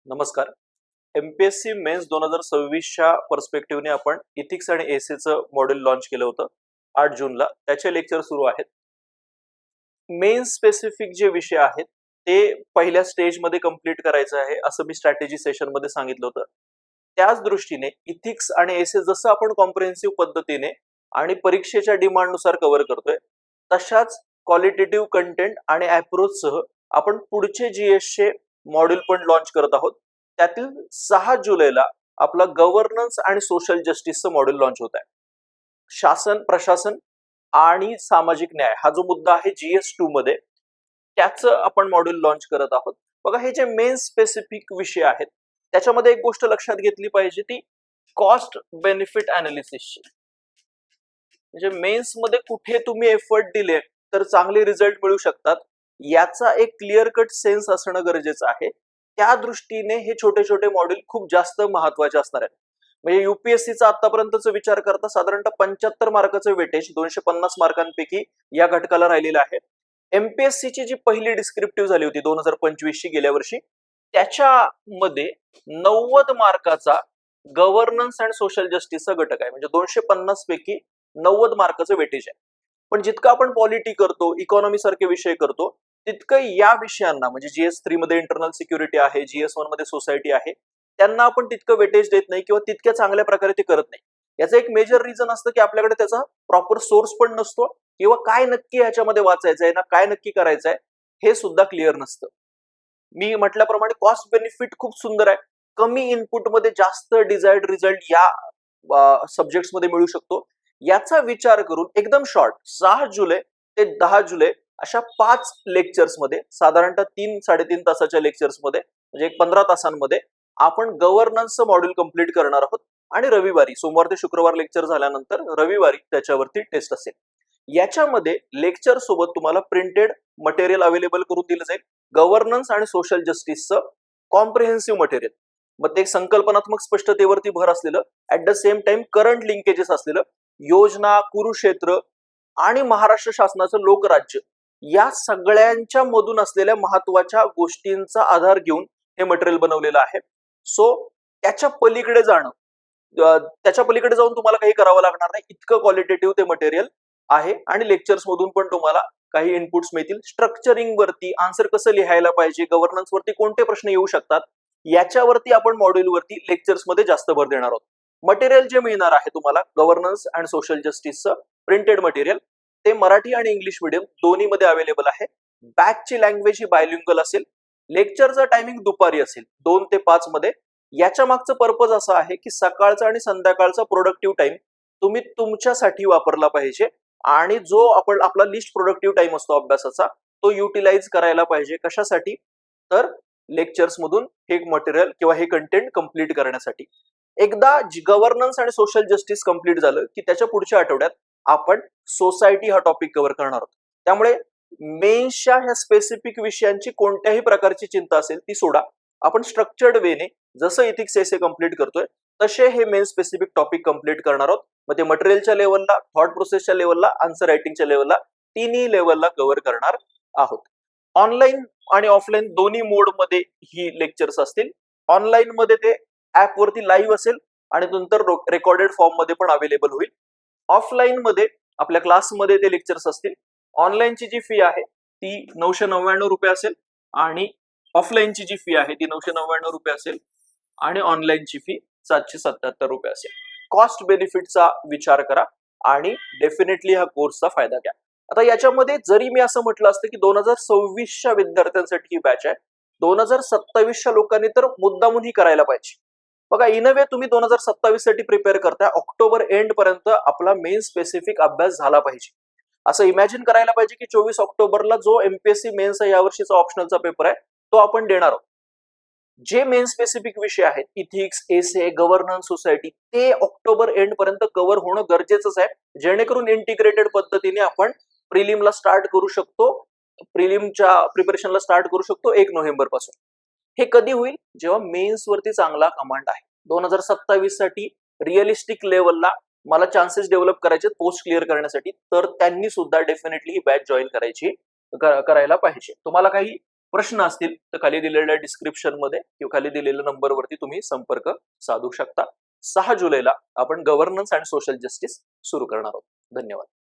नमस्कार. MPSC men's 2026च्या पर्स्पेक्टिव्हने आपण ethics आणि एसीचं मॉड्यूल लॉन्च केलं होतं 8 जूनला. त्याचे लेक्चर सुरू आहेत. मेन्स स्पेसिफिक जे विषय आहेत ते पहिल्या स्टेजमध्ये कंप्लीट करायचं आहे असं मी स्ट्रॅटेजी सेशनमध्ये सांगितलं होतं. त्याच दृष्टीने इथिक्स आणि एसी जसं आपण कॉम्प्रिहेन्सिव्ह पद्धतीने आणि परीक्षेच्या डिमांडनुसार कव्हर करतोय, तशाच क्वालिटेटिव्ह कंटेंट आणि अप्रोच सह आपण पुढचे जीएसचे मॉड्यूल पण लॉन्च करत आहोत. त्यातील 6 जुलैला आपला गव्हर्नन्स आणि सोशल जस्टिसचं मॉड्यूल लॉन्च होत आहे. शासन, प्रशासन आणि सामाजिक न्याय हा जो मुद्दा आहे GS2 मध्ये, त्याचं आपण मॉड्यूल लॉन्च करत आहोत. बघा, हे जे मेन स्पेसिफिक विषय आहेत त्याच्यामध्ये एक गोष्ट लक्षात घेतली पाहिजे, ती कॉस्ट बेनिफिट अनालिसिसची. म्हणजे मेन्स मध्ये कुठे तुम्ही एफर्ट दिले तर चांगले रिझल्ट मिळू शकतात याचा एक क्लिअर कट सेन्स असणं गरजेचं आहे. त्या दृष्टीने हे छोटे छोटे मॉड्यूल खूप जास्त महत्वाचे असणार आहेत. म्हणजे युपीएससीचा आतापर्यंतचा विचार करता साधारणतः 75 मार्काचं वेटेज 250 मार्कांपैकी या घटकाला राहिलेलं आहे. एमपीएससीची जी पहिली डिस्क्रिप्टिव्ह झाली होती 2025 ची गेल्या वर्षी, त्याच्यामध्ये 90 मार्काचा गव्हर्नन्स अँड सोशल जस्टिसचा घटक आहे. म्हणजे 250 पैकी 90 मार्काचं वेटेज आहे. पण जितकं आपण पॉलिटी करतो, इकॉनॉमी सारखे विषय करतो, तितकं या विषयांना म्हणजे GS3 मध्ये इंटरनल सिक्युरिटी आहे, GS1 मध्ये सोसायटी आहे, त्यांना आपण तितकं वेटेज देत नाही किंवा तितक्या चांगल्या प्रकारे ते करत नाही. याचं एक मेजर रिझन असतं की आपल्याकडे त्याचा प्रॉपर सोर्स पण नसतो किंवा काय नक्की ह्याच्यामध्ये वाचायचं आहे ना, काय नक्की करायचं आहे हे सुद्धा क्लिअर नसतं. मी म्हटल्याप्रमाणे कॉस्ट बेनिफिट खूप सुंदर आहे. कमी इनपुट मध्ये जास्त डिझायर्ड रिझल्ट या सब्जेक्ट्स मध्ये मिळू शकतो. याचा विचार करून एकदम शॉर्ट 6 जुलै ते 10 जुलै अशा 5 लेक्चर्स मध्ये, साधारणतः 3-3.5 तासाच्या लेक्चर्स मध्ये, म्हणजे 15 तासांमध्ये आपण गव्हर्नन्सचं मॉड्यूल कंप्लीट करणार आहोत. आणि रविवारी, सोमवार ते शुक्रवार लेक्चर झाल्यानंतर रविवारी त्याच्यावरती टेस्ट असेल. याच्यामध्ये लेक्चर सोबत तुम्हाला प्रिंटेड मटेरियल अवेलेबल करून दिलं जाईल. गव्हर्नन्स आणि सोशल जस्टिसचं कॉम्प्रिहेन्सिव्ह मटेरियल. मग ते संकल्पनात्मक स्पष्टतेवरती भर असलेलं, at the same time current linkages असलेलं, योजना, कुरुक्षेत्र आणि महाराष्ट्र शासनाचं लोकराज्य या सगळ्यांच्या मधून असलेल्या महत्वाच्या गोष्टींचा आधार घेऊन हे मटेरियल बनवलेलं आहे. सो त्याच्या पलीकडे जाऊन तुम्हाला काही करावं लागणार नाही, इतकं क्वालिटेटिव्ह ते मटेरियल आहे. आणि लेक्चर्स मधून पण तुम्हाला काही इनपुट्स मिळतील. स्ट्रक्चरिंग वरती, आन्सर कसं लिहायला पाहिजे, गव्हर्नन्स वरती कोणते प्रश्न येऊ शकतात, याच्यावरती आपण मॉड्यूल वरती लेक्चर्स मध्ये जास्त भर देणार आहोत. मटेरियल जे मिळणार आहे तुम्हाला गव्हर्नन्स आणि सोशल जस्टिसचं प्रिंटेड मटेरियल, ते मराठी आणि इंग्लिश मीडियम दोन्ही मध्ये अवेलेबल आहे. बॅचची लँग्वेज ही बायलिंग्वल असेल. लेक्चरचं टायमिंग दुपारी असेल 2 ते 5 मध्ये. याच्या मागचं पर्पज असं आहे की सकाळचा आणि संध्याकाळचा प्रोडक्टिव्ह टाइम तुम्ही तुमच्यासाठी वापरला पाहिजे आणि जो आपला लिस्ट प्रोडक्टिव्ह टाइम असतो अभ्यासाचा, तो युटिलाइज करायला पाहिजे. कशासाठी? तर लेक्चर्स मधून हे मटेरियल किंवा हे कंटेंट कंप्लीट करण्यासाठी. एकदा गव्हर्नन्स आणि सोशल जस्टिस कंप्लीट झालं की त्याच्या पुढच्या आठवड्यात आपण सोसायटी हा टॉपिक कव्हर करणार आहोत. त्यामुळे मेन्सच्या ह्या स्पेसिफिक विषयांची कोणत्याही प्रकारची चिंता असेल ती सोडा. आपण स्ट्रक्चर्ड वेने जसं इथिक्स एसे कंप्लीट करतोय तसे हे मेन स्पेसिफिक टॉपिक कंप्लीट करणार आहोत. मग ते मटेरियलच्या लेवलला, थॉट प्रोसेसच्या लेवलला, आन्सर रायटिंगच्या लेवलला, तिन्ही लेवलला कव्हर करणार आहोत. ऑनलाईन आणि ऑफलाईन दोन्ही मोड मध्ये ही लेक्चर्स असतील. ऑनलाईन मध्ये ते ऍप वरती लाईव्ह असेल आणि नंतर रेकॉर्डेड फॉर्म मध्ये पण अवेलेबल होईल. ऑफलाईन मध्ये आपल्या क्लासमध्ये ते लेक्चर्स असतील. ऑनलाईनची जी फी आहे ती 999 रुपये असेल आणि ऑफलाईनची जी फी आहे ती 999 रुपये असेल आणि ऑनलाईनची फी 777 रुपये असेल. कॉस्ट बेनिफिटचा विचार करा आणि डेफिनेटली हा कोर्सचा फायदा घ्या. आता याच्यामध्ये जरी मी असं म्हटलं असतं की 2026च्या विद्यार्थ्यांसाठी ही बॅच आहे, 2027च्या लोकांनी तर मुद्दामून ही करायला पाहिजे. बघा, इन अ वे तुम्ही 2027 साठी प्रिपेअर करताय, ऑक्टोबर एंड पर्यंत आपला मेन स्पेसिफिक अभ्यास झाला पाहिजे. असं इमॅजिन करायला पाहिजे की 24 ऑक्टोबरला जो एमपीएससी मेन्स या वर्षीचा ऑप्शनलचा पेपर आहे तो आपण देणार आहोत. जे मेन स्पेसिफिक विषय आहेत, इथिक्स, एसे, गव्हर्नन्स, सोसायटी, ते ऑक्टोबर एंड पर्यंत कव्हर होणं गरजेचंच आहे, जेणेकरून इंटिग्रेटेड पद्धतीने आपण प्रिलिमला स्टार्ट करू शकतो, प्रिलिमच्या प्रिपरेशनला स्टार्ट करू शकतो 1 नोव्हेंबर पासून. हे कधी होईल? जेव्हा मेन्स वरती चांगला कमांड आहे. 2027 साठी रिअलिस्टिक लेवलला मला चान्सेस डेव्हलप करायचे पोस्ट क्लिअर करण्यासाठी, तर त्यांनी सुद्धा डेफिनेटली ही बॅच जॉईन करायला पाहिजे. तुम्हाला काही प्रश्न असतील तर खाली दिलेल्या डिस्क्रिप्शन मध्ये किंवा खाली दिलेल्या नंबरवरती तुम्ही संपर्क साधू शकता. 6 जुलैला आपण गव्हर्नन्स अँड सोशल जस्टिस सुरू करणार आहोत. धन्यवाद.